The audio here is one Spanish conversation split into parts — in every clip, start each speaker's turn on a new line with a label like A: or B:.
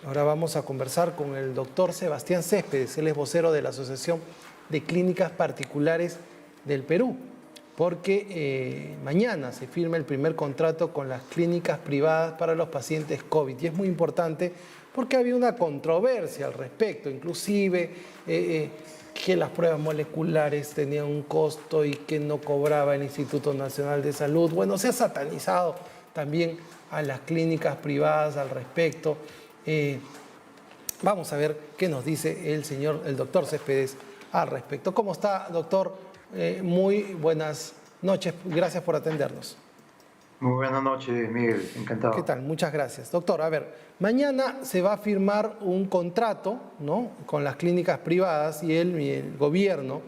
A: Ahora vamos a conversar con el doctor Sebastián Céspedes, él es vocero de la Asociación de Clínicas Particulares del Perú, porque mañana se firma el primer contrato con las clínicas privadas para los pacientes COVID. Y es muy importante porque había una controversia al respecto, inclusive que las pruebas moleculares tenían un costo y que no cobraba el Instituto Nacional de Salud. Bueno, se ha satanizado también a las clínicas privadas al respecto. Vamos a ver qué nos dice el doctor Céspedes al respecto. ¿Cómo está, doctor? Muy buenas noches, gracias por atendernos.
B: Muy buenas noches, Miguel, encantado.
A: ¿Qué tal? Muchas gracias. Doctor, a ver, mañana se va a firmar un contrato, ¿no?, con las clínicas privadas y el gobierno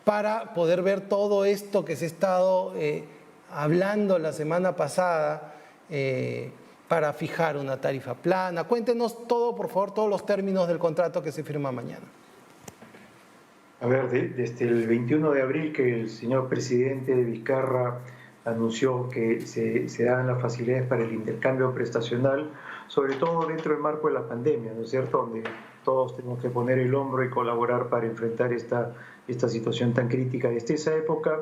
A: para poder ver todo esto que se ha estado hablando la semana pasada, para fijar una tarifa plana. Cuéntenos todo, por favor, todos los términos del contrato que se firma mañana.
B: A ver, desde el 21 de abril que el señor presidente Vizcarra anunció que se dan las facilidades para el intercambio prestacional, sobre todo dentro del marco de la pandemia, ¿no es cierto?, donde todos tenemos que poner el hombro y colaborar para enfrentar esta situación tan crítica. Desde esa época,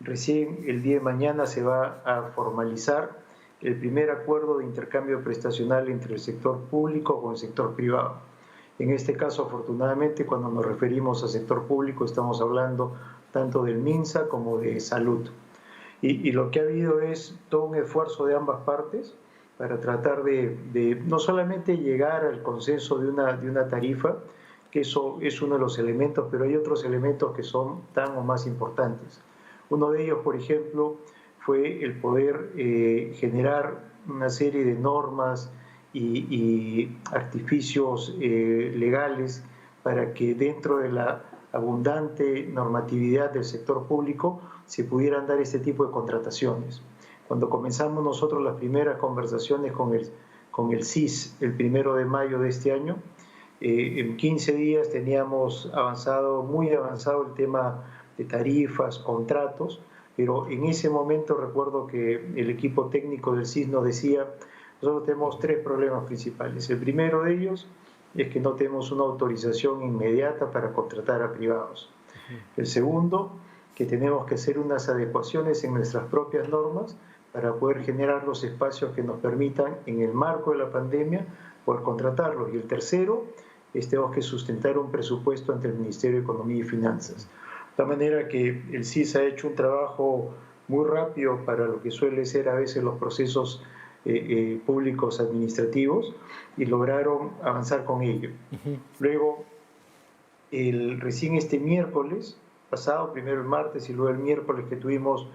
B: recién el día de mañana se va a formalizar el primer acuerdo de intercambio prestacional entre el sector público con el sector privado. En este caso, afortunadamente, cuando nos referimos al sector público, estamos hablando tanto del MINSA como de salud. Y lo que ha habido es todo un esfuerzo de ambas partes para tratar de no solamente llegar al consenso de una tarifa, que eso es uno de los elementos, pero hay otros elementos que son tan o más importantes. Uno de ellos, por ejemplo, fue el poder generar una serie de normas y artificios legales para que dentro de la abundante normatividad del sector público se pudieran dar este tipo de contrataciones. Cuando comenzamos nosotros las primeras conversaciones con el CIS el 1 de mayo de este año, en 15 días teníamos muy avanzado el tema de tarifas, contratos, pero en ese momento recuerdo que el equipo técnico del CIS nos decía: nosotros tenemos 3 problemas principales. El primero de ellos es que no tenemos una autorización inmediata para contratar a privados. El segundo, que tenemos que hacer unas adecuaciones en nuestras propias normas para poder generar los espacios que nos permitan, en el marco de la pandemia, poder contratarlos. Y el tercero, tenemos que sustentar un presupuesto ante el Ministerio de Economía y Finanzas. De manera que el CIS ha hecho un trabajo muy rápido para lo que suele ser a veces los procesos públicos administrativos, y lograron avanzar con ello. Luego, recién este miércoles pasado, primero el martes y luego el miércoles, que tuvimos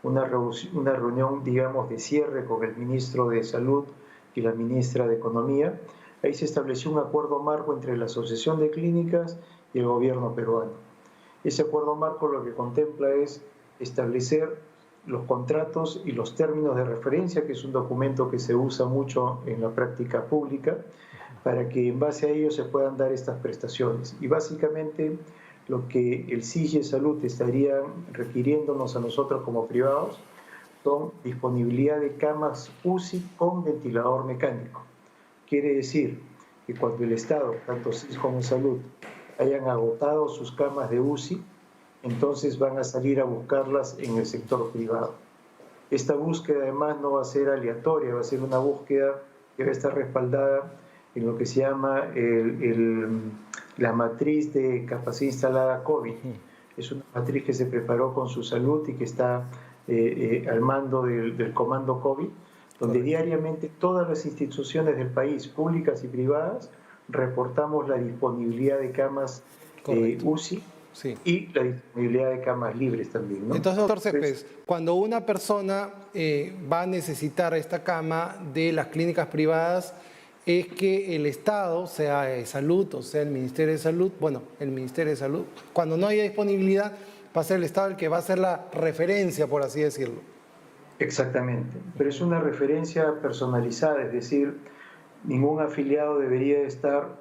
B: una reunión, digamos, de cierre con el ministro de Salud y la ministra de Economía, ahí se estableció un acuerdo marco entre la Asociación de Clínicas y el gobierno peruano. Ese acuerdo marco lo que contempla es establecer los contratos y los términos de referencia, que es un documento que se usa mucho en la práctica pública, para que en base a ello se puedan dar estas prestaciones. Y básicamente lo que el CIS y el Salud estarían requiriéndonos a nosotros como privados son disponibilidad de camas UCI con ventilador mecánico. Quiere decir que cuando el Estado, tanto CIS como Salud, hayan agotado sus camas de UCI, entonces van a salir a buscarlas en el sector privado. Esta búsqueda además no va a ser aleatoria, va a ser una búsqueda que va a estar respaldada en lo que se llama la matriz de capacidad instalada COVID. Es una matriz que se preparó con su salud y que está al mando del comando COVID, donde diariamente todas las instituciones del país, públicas y privadas, reportamos la disponibilidad de camas UCI, sí, y la disponibilidad de camas libres también, ¿no?
A: Entonces, doctor Céspedes, cuando una persona va a necesitar esta cama de las clínicas privadas, es que el Estado, sea de Salud o sea el Ministerio de Salud, bueno, el Ministerio de Salud, cuando no haya disponibilidad, va a ser el Estado el que va a hacer la referencia, por así decirlo.
B: Exactamente, pero es una referencia personalizada, es decir, ningún afiliado debería estar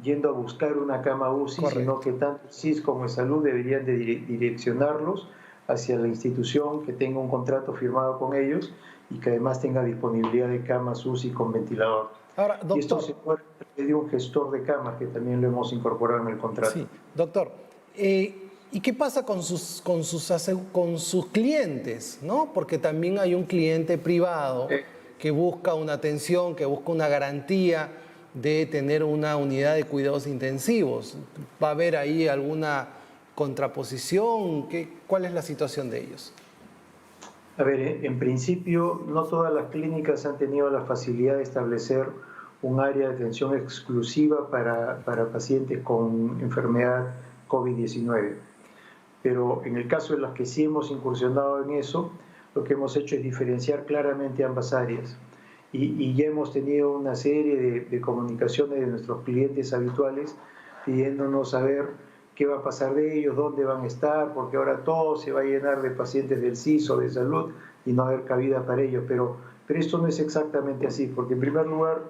B: yendo a buscar una cama UCI, correcto, sino que tanto el CIS como el Salud deberían de direccionarlos hacia la institución que tenga un contrato firmado con ellos y que además tenga disponibilidad de camas UCI con ventilador.
A: Ahora,
B: Y esto
A: doctor.
B: se puede de un gestor de camas que también lo hemos incorporado en el contrato.
A: Sí, doctor. ¿Y qué pasa con sus clientes, ¿no? Porque también hay un cliente privado que busca una atención, que busca una garantía de tener una unidad de cuidados intensivos. ¿Va a haber ahí alguna contraposición? ¿Cuál es la situación de ellos?
B: A ver, en principio no todas las clínicas han tenido la facilidad de establecer un área de atención exclusiva para pacientes con enfermedad COVID-19. Pero en el caso de las que sí hemos incursionado en eso, lo que hemos hecho es diferenciar claramente ambas áreas. Y ya hemos tenido una serie de comunicaciones de nuestros clientes habituales pidiéndonos saber qué va a pasar de ellos, dónde van a estar, porque ahora todo se va a llenar de pacientes del CIS o de salud y no va a haber cabida para ellos. Pero esto no es exactamente así, porque en primer lugar,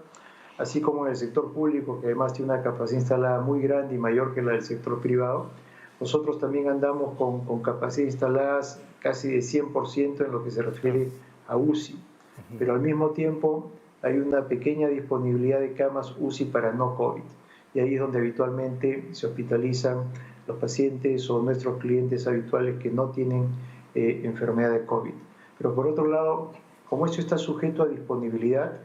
B: así como en el sector público, que además tiene una capacidad instalada muy grande y mayor que la del sector privado, nosotros también andamos con capacidad instaladas casi de 100% en lo que se refiere a UCI, pero al mismo tiempo hay una pequeña disponibilidad de camas UCI para no COVID, y ahí es donde habitualmente se hospitalizan los pacientes o nuestros clientes habituales que no tienen enfermedad de COVID. Pero por otro lado, como esto está sujeto a disponibilidad,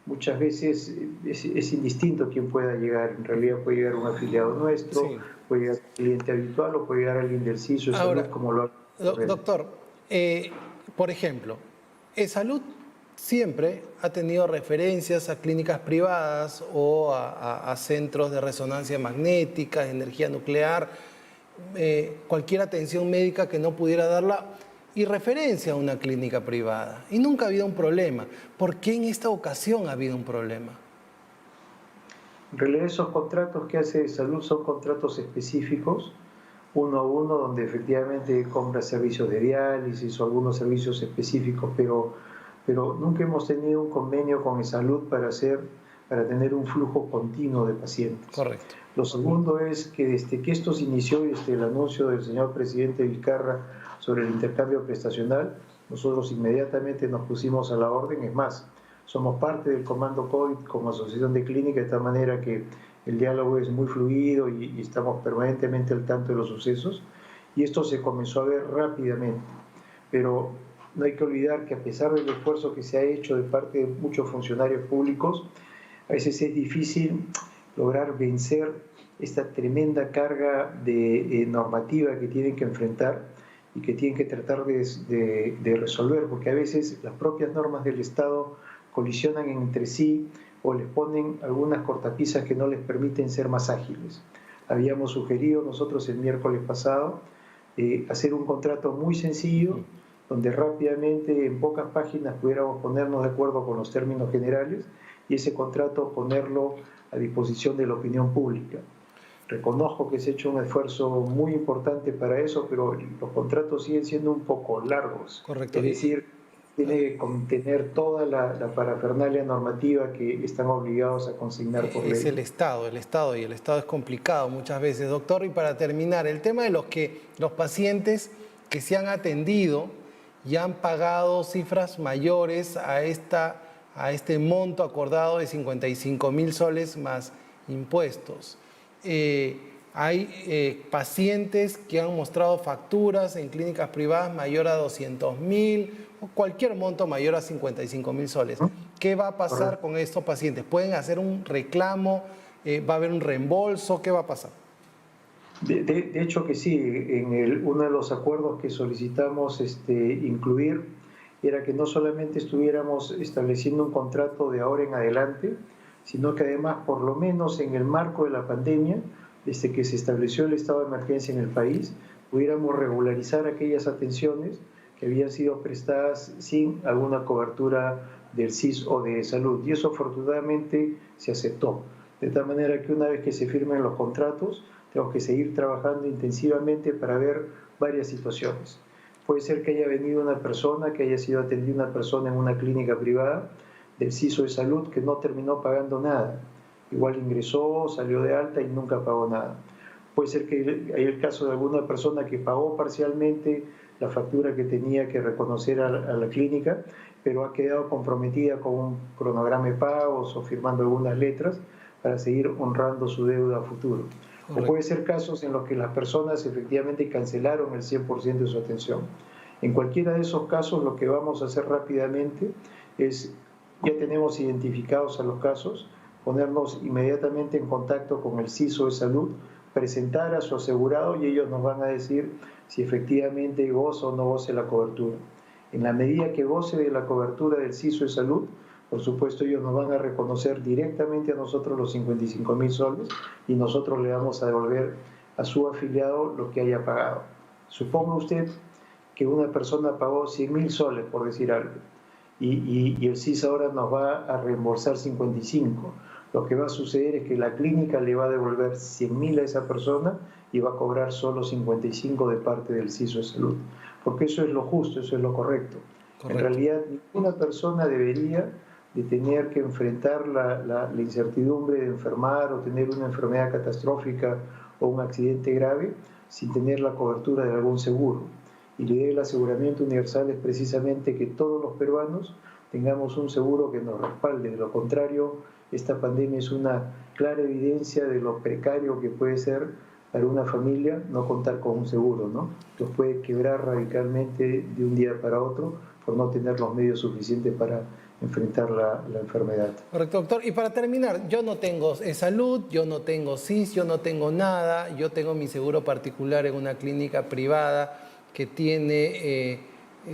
B: muchas veces es indistinto quién pueda llegar. En realidad puede llegar un afiliado nuestro,
A: Sí.
B: puede llegar un cliente habitual o puede llegar alguien del CISO de
A: Ahora,
B: salud, como lo ha
A: doctor, por ejemplo, salud siempre ha tenido referencias a clínicas privadas o a centros de resonancia magnética, de energía nuclear, cualquier atención médica que no pudiera darla y referencia a una clínica privada. Y nunca ha habido un problema. ¿Por qué en esta ocasión ha habido un problema?
B: En realidad esos contratos que hace salud son contratos específicos, uno a uno, donde efectivamente compra servicios de diálisis o algunos servicios específicos, pero nunca hemos tenido un convenio con salud para tener un flujo continuo de pacientes.
A: Correcto.
B: Lo segundo es que desde que esto se inició, desde el anuncio del señor presidente Vizcarra sobre el intercambio prestacional, nosotros inmediatamente nos pusimos a la orden. Es más, somos parte del Comando COVID como asociación de clínicas, de tal manera que el diálogo es muy fluido y estamos permanentemente al tanto de los sucesos, y esto se comenzó a ver rápidamente. Pero no hay que olvidar que a pesar del esfuerzo que se ha hecho de parte de muchos funcionarios públicos, a veces es difícil lograr vencer esta tremenda carga de normativa que tienen que enfrentar y que tienen que tratar de resolver, porque a veces las propias normas del Estado colisionan entre sí o les ponen algunas cortapisas que no les permiten ser más ágiles. Habíamos sugerido nosotros el miércoles pasado hacer un contrato muy sencillo, donde rápidamente en pocas páginas pudiéramos ponernos de acuerdo con los términos generales y ese contrato ponerlo a disposición de la opinión pública. Reconozco que se ha hecho un esfuerzo muy importante para eso, pero los contratos siguen siendo un poco largos.
A: Correcto.
B: Es decir, tiene que contener toda la parafernalia normativa que están obligados a consignar por ley.
A: Es el Estado, y el Estado es complicado muchas veces, doctor. Y para terminar, el tema de los pacientes que se han atendido y han pagado cifras mayores a este monto acordado de 55.000 soles más impuestos. Hay pacientes que han mostrado facturas en clínicas privadas mayor a 200.000 o cualquier monto mayor a 55.000 soles. ¿Qué va a pasar con estos pacientes? ¿Pueden hacer un reclamo? ¿Va a haber un reembolso? ¿Qué va a pasar?
B: De hecho que sí, uno de los acuerdos que solicitamos incluir era que no solamente estuviéramos estableciendo un contrato de ahora en adelante, sino que además, por lo menos en el marco de la pandemia, desde que se estableció el estado de emergencia en el país, pudiéramos regularizar aquellas atenciones que habían sido prestadas sin alguna cobertura del CIS o de salud. Y eso afortunadamente se aceptó. De tal manera que una vez que se firmen los contratos, tenemos que seguir trabajando intensivamente para ver varias situaciones. Puede ser que haya venido una persona, que haya sido atendida una persona en una clínica privada del CISO de salud que no terminó pagando nada. Igual ingresó, salió de alta y nunca pagó nada. Puede ser que haya el caso de alguna persona que pagó parcialmente la factura que tenía que reconocer a la clínica pero ha quedado comprometida con un cronograma de pagos o firmando algunas letras para seguir honrando su deuda a futuro. O puede ser casos en los que las personas efectivamente cancelaron el 100% de su atención. En cualquiera de esos casos, lo que vamos a hacer rápidamente es, ya tenemos identificados a los casos, ponernos inmediatamente en contacto con el CISO de salud, presentar a su asegurado y ellos nos van a decir si efectivamente goza o no goce la cobertura. En la medida que goce de la cobertura del CISO de salud, por supuesto ellos nos van a reconocer directamente a nosotros los 55.000 soles y nosotros le vamos a devolver a su afiliado lo que haya pagado. Suponga usted que una persona pagó 100.000 soles, por decir algo, y el CIS ahora nos va a reembolsar 55. Lo que va a suceder es que la clínica le va a devolver 100.000 a esa persona y va a cobrar solo 55 de parte del CISO de salud. Porque eso es lo justo, eso es lo correcto. En realidad, ninguna persona debería de tener que enfrentar la incertidumbre de enfermar o tener una enfermedad catastrófica o un accidente grave sin tener la cobertura de algún seguro. Y la idea del aseguramiento universal es precisamente que todos los peruanos tengamos un seguro que nos respalde. De lo contrario, esta pandemia es una clara evidencia de lo precario que puede ser para una familia no contar con un seguro, ¿no? Los puede quebrar radicalmente de un día para otro por no tener los medios suficientes para enfrentar la enfermedad.
A: Correcto, doctor. Y para terminar, yo no tengo salud, yo no tengo CIS, yo no tengo nada, yo tengo mi seguro particular en una clínica privada que tiene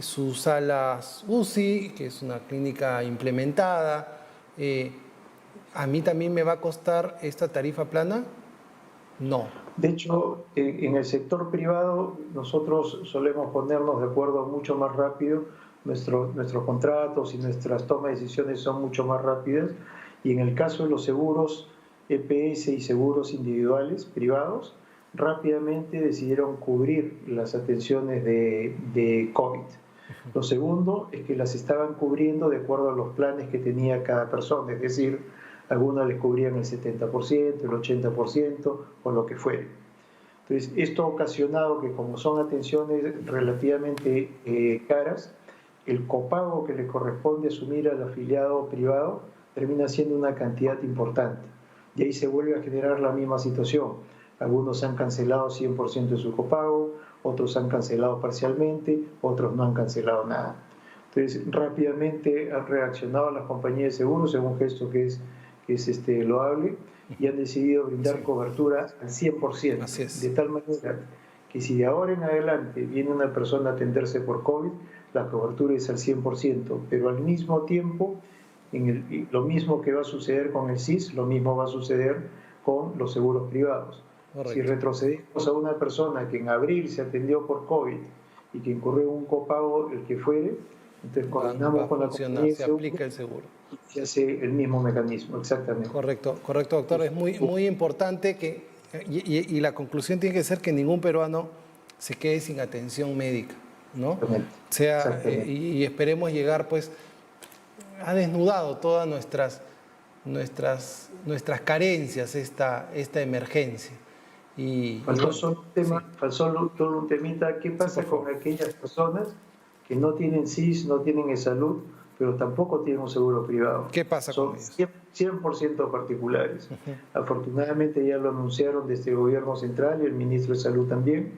A: sus salas UCI, que es una clínica implementada. ¿A mí también me va a costar esta tarifa plana? No.
B: De hecho, en el sector privado nosotros solemos ponernos de acuerdo mucho más rápido, nuestros contratos y nuestras tomas de decisiones son mucho más rápidas, y en el caso de los seguros EPS y seguros individuales privados, rápidamente decidieron cubrir las atenciones de COVID. Lo segundo es que las estaban cubriendo de acuerdo a los planes que tenía cada persona, es decir, algunos les cubrían el 70%, el 80% o lo que fuere. Entonces, esto ha ocasionado que como son atenciones relativamente caras, el copago que le corresponde asumir al afiliado privado termina siendo una cantidad importante. Y ahí se vuelve a generar la misma situación. Algunos han cancelado 100% de su copago, otros han cancelado parcialmente, otros no han cancelado nada. Entonces, rápidamente han reaccionado las compañías de seguros en un gesto que es loable y han decidido brindar cobertura al 100%, de tal manera que si de ahora en adelante viene una persona a atenderse por COVID, la cobertura es al 100%, pero al mismo tiempo, lo mismo que va a suceder con el CIS, lo mismo va a suceder con los seguros privados. Correcto. Si retrocedemos a una persona que en abril se atendió por COVID y que incurrió un copago, el que fuere, entonces coordinamos con la compañía,
A: se aplica el seguro.
B: Y se hace el mismo mecanismo, exactamente.
A: Correcto, doctor. Es muy importante que, y la conclusión tiene que ser que ningún peruano se quede sin atención médica, ¿no? Y esperemos llegar, pues, ha desnudado todas nuestras carencias esta emergencia.
B: Faltó solo un temita. ¿Qué pasa con aquellas personas que no tienen CIS, no tienen salud, pero tampoco tienen un seguro privado?
A: ¿Qué pasa con ellos?
B: Son 100% particulares. Afortunadamente ya lo anunciaron desde el gobierno central y el ministro de Salud también.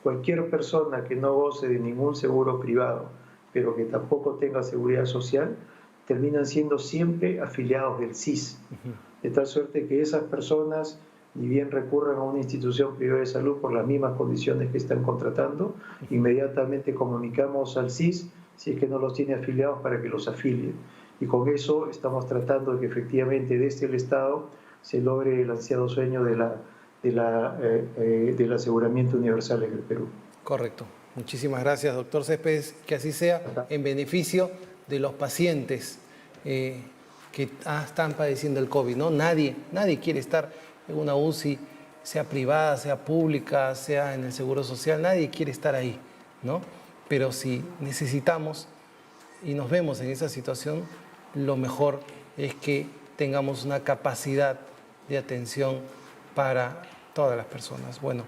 B: Cualquier persona que no goce de ningún seguro privado, pero que tampoco tenga seguridad social, terminan siendo siempre afiliados del CIS. De tal suerte que esas personas, ni bien recurran a una institución privada de salud por las mismas condiciones que están contratando, inmediatamente comunicamos al CIS si es que no los tiene afiliados para que los afilie. Y con eso estamos tratando de que efectivamente desde el Estado se logre el ansiado sueño del aseguramiento universal en el Perú.
A: Correcto. Muchísimas gracias, doctor Céspedes. Que así sea en beneficio de los pacientes que están padeciendo el COVID, ¿no? Nadie quiere estar en una UCI, sea privada, sea pública, sea en el Seguro Social, nadie quiere estar ahí, ¿no? Pero si necesitamos y nos vemos en esa situación, lo mejor es que tengamos una capacidad de atención para todas las personas. Bueno,